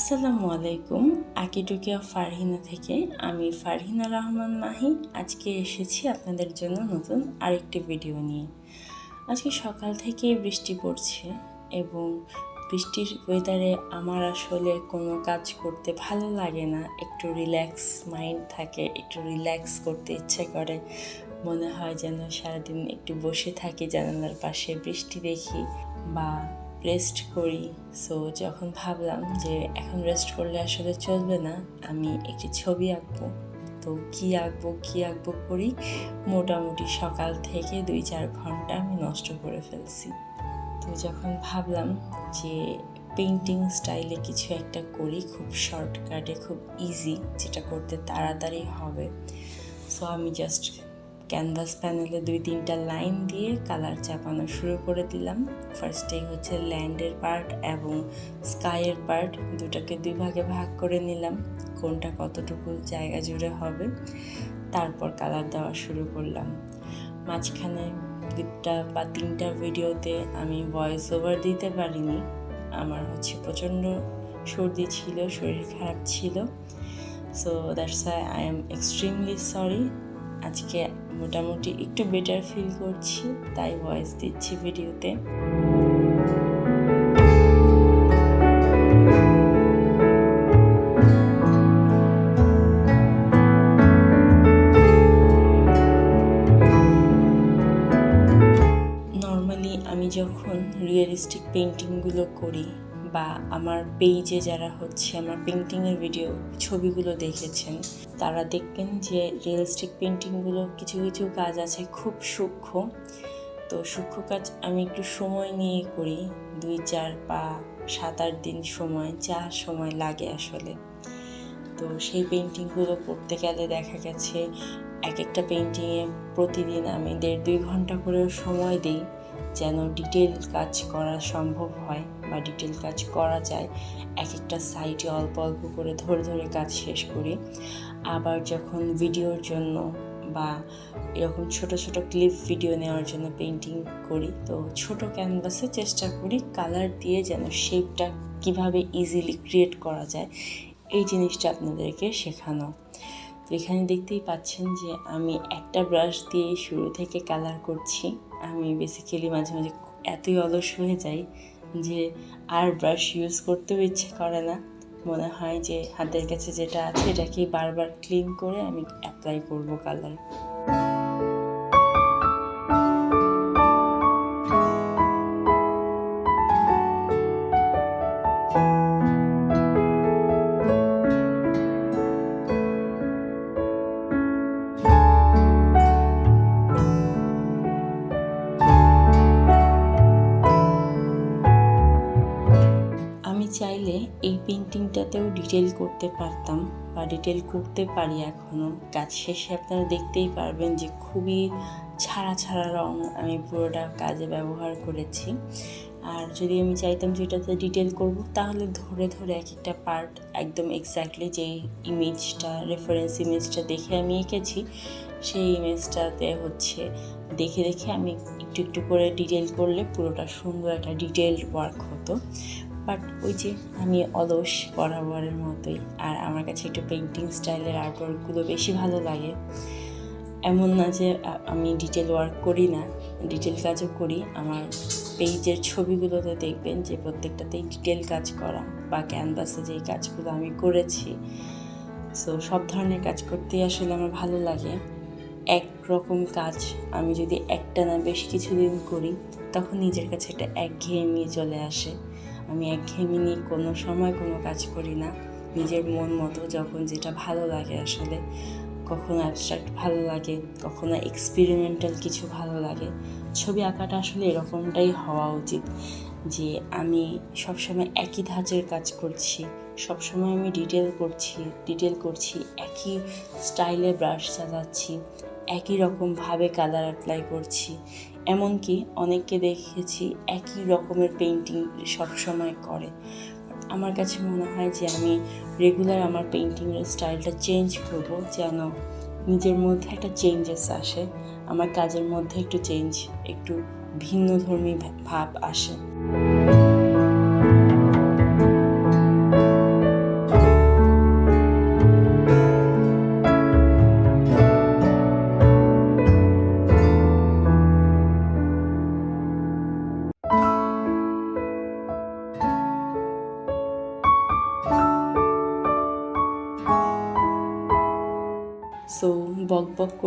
আসসালামু আলাইকুম। আকিটুকি অফ ফারহিনা থেকে আমি ফারহিনা রহমান মাহি আজকে এসেছি আপনাদের জন্য নতুন আরেকটি ভিডিও নিয়ে। আজকে সকাল থেকেই বৃষ্টি পড়ছে এবং বৃষ্টির ওয়েদারে আমার আসলে কোনো কাজ করতে ভালো লাগে না। একটু রিল্যাক্স মাইন্ড থাকে, একটু রিল্যাক্স করতে ইচ্ছে করে। মনে হয় যেন সারাদিন একটু বসে থাকি জানালার পাশে, বৃষ্টি দেখি বা রেস্ট করি। সো যখন ভাবলাম যে এখন রেস্ট করলে আসলে চলবে না, আমি একটি ছবি আঁকবো। তো কি আঁকবো করি মোটামুটি সকাল থেকে 2-4 ঘন্টা আমি নষ্ট করে ফেলছি। তো যখন ভাবলাম যে পেইন্টিং স্টাইলে কিছু একটা করি, খুব শর্টকাটে, খুব ইজি, যেটা করতে তাড়াতাড়ি হবে। সো আমি জাস্ট ক্যানভাস প্যানেলে 2-3টা লাইন দিয়ে কালার চাপানো শুরু করে দিলাম। ফার্স্টেই হচ্ছে ল্যান্ডের পার্ট এবং স্কাইয়ের পার্ট, দুটাকে 2 ভাগে ভাগ করে নিলাম, কোনটা কতটুকু জায়গা জুড়ে হবে। তারপর কালার দেওয়া শুরু করলাম। মাঝখানে 2টা বা 3টা ভিডিওতে আমি ভয়েস ওভার দিতে পারিনি। আমার প্রচণ্ড সর্দি ছিল, শরীর খারাপ ছিল। So that's why I am extremely sorry. আজকে মোটামুটি একটু বেটার ফিল করছি, তাই ভয়েস দিচ্ছি ভিডিওতে। নর্মালি আমি যখন রিয়েলিস্টিক পেইন্টিংগুলো করি বা আমার পেজে যারা আমার পেইন্টিংয়ের ভিডিও ছবিগুলো দেখেছেন, তারা দেখবেন যে রিয়েলিস্টিক পেইন্টিংগুলো কিছু কিছু কাজ আছে খুব সূক্ষ্ম। তো সূক্ষ্ম কাজ আমি একটু সময় নিয়ে করি, 2-4 বা 7-8 দিন যা সময় লাগে আসলে। তো সেই পেইন্টিংগুলো করতে গেলে দেখা গেছে এক একটা পেইন্টিংয়ে প্রতিদিন আমি 1.5-2 ঘন্টা করেও সময় দিই, যেন ডিটেল কাজ করা সম্ভব হয় বা ডিটেল কাজ করা যায়। এক একটা সাইডে অল্প অল্প করে ধরে কাজ শেষ করি। আবার যখন ভিডিওর জন্য বা এরকম ছোট ছোট ক্লিপ ভিডিও নেওয়ার জন্য পেইন্টিং করি, তো ছোট ক্যানভাসে চেষ্টা করি কালার দিয়ে যেন শেপটা কিভাবে ইজিলি ক্রিয়েট করা যায়, এই জিনিসটা আপনাদেরকে শেখানো। তো এখানে দেখতেই পাচ্ছেন যে আমি একটা ব্রাশ দিয়ে শুরু থেকে কালার করছি। আমি বেসিক্যালি মাঝে মাঝে এতই অলস হয়ে যাই যে আর ব্রাশ ইউজ করতেও ইচ্ছে করে না। মনে হয় যে হাতের কাছে যেটা আছে এটাকেই বারবার ক্লিন করে আমি অ্যাপ্লাই করব কালার। চাইলে এই পেইন্টিংটাতেও ডিটেল করতে পারতাম বা ডিটেল করতে পারি এখনও। কাজ শেষে আপনারা দেখতেই পারবেন যে খুবই ছাড়া রং আমি পুরোটা কাজে ব্যবহার করেছি। আর যদি আমি চাইতাম যে এটাতে ডিটেল করব, তাহলে ধরে এক একটা পার্ট একদম এক্স্যাক্টলি যে ইমেজটা, রেফারেন্স ইমেজটা দেখে আমি এঁকেছি, সেই ইমেজটাতে দেখে আমি একটু করে ডিটেল করলে পুরোটা সুন্দর একটা ডিটেলড ওয়ার্ক হতো। বাট ওই যে আমি অলস বরাবরের মতোই। আর আমার কাছে একটু পেইন্টিং স্টাইলের আর্টওয়ার্কগুলো বেশি ভালো লাগে। এমন না যে আমি ডিটেল ওয়ার্ক করি না, ডিটেল কাজও করি। আমার পেজের ছবিগুলোতে দেখবেন যে প্রত্যেকটাতেই ডিটেল কাজ করা, বা ক্যানভাসে যেই কাজগুলো আমি করেছি। সো সব ধরনের কাজ করতেই আসলে আমার ভালো লাগে। একরকম কাজ আমি যদি একটা না বেশ কিছুদিন করি, তখন নিজের কাছে একটা একঘেয়েমি চলে আসে। আমি একঘেয়েমি নিয়ে কোনো সময় কোনো কাজ করি না। নিজের মন মতো যখন যেটা ভালো লাগে আসলে, কখনো অ্যাবস্ট্রাক্ট ভালো লাগে, কখনো এক্সপেরিমেন্টাল কিছু ভালো লাগে। ছবি আঁকাটা আসলে এরকমটাই হওয়া উচিত, যে আমি সবসময় একই ধাঁচের কাজ করছি, সবসময় আমি ডিটেল করছি, একই স্টাইলে ব্রাশ চালাচ্ছি, একই রকমভাবে কালার অ্যাপ্লাই করছি। এমনকি অনেককে দেখেছি একই রকমের পেইন্টিং সবসময় করে। আমার কাছে মনে হয় যে আমি রেগুলার আমার পেইন্টিংয়ের স্টাইলটা চেঞ্জ করব, যেন নিজের মধ্যে একটা চেঞ্জেস আসে, আমার কাজের মধ্যে একটু ভিন্নধর্মী ভাব আসে।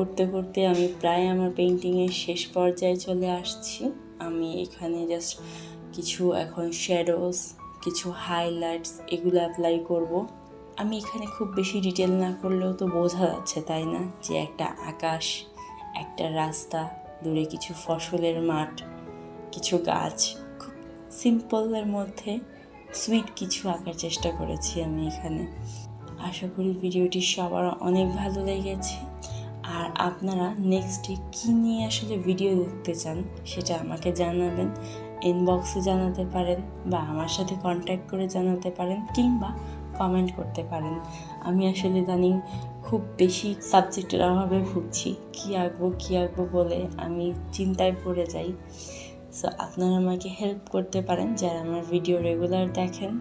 করতে করতে আমি প্রায় আমার পেইন্টিংয়ের শেষ পর্যায়ে চলে আসছি। আমি এখানে জাস্ট কিছু এখন শ্যাডোজ, কিছু হাইলাইটস এগুলো অ্যাপ্লাই করব। আমি এখানে খুব বেশি ডিটেল না করলেও তো বোঝা যাচ্ছে, তাই না, যে একটা আকাশ, একটা রাস্তা, দূরে কিছু ফসলের মাঠ, কিছু গাছ, খুব সিম্পলের মধ্যে সুইট কিছু আঁকার চেষ্টা করেছি আমি এখানে। আশা করি ভিডিওটি সবার অনেক ভালো লেগেছে। আর আপনারা নেক্সটে কী নিয়ে আসলে ভিডিও দেখতে চান সেটা আমাকে জানাবেন, ইনবক্সে জানাতে পারেন বা আমার সাথে কন্ট্যাক্ট করে জানাতে পারেন, কিংবা কমেন্ট করতে পারেন। আমি আসলে ইদানিং খুব বেশি সাবজেক্টের অভাবে ভুগছি, কী আঁকবো বলে আমি চিন্তায় পড়ে যাই। সো আপনারা আমাকে হেল্প করতে পারেন যারা আমার ভিডিও রেগুলার দেখেন।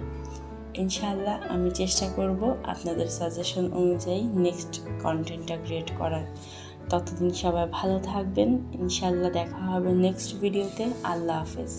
ইনশাআল্লাহ আমি চেষ্টা করব আপনাদের সাজেশন অনুযায়ী নেক্সট কন্টেন্টটা ক্রিয়েট করার। ততদিন সবাই ভালো থাকবেন। ইনশাআল্লাহ দেখা হবে নেক্সট ভিডিওতে। আল্লাহ হাফেজ।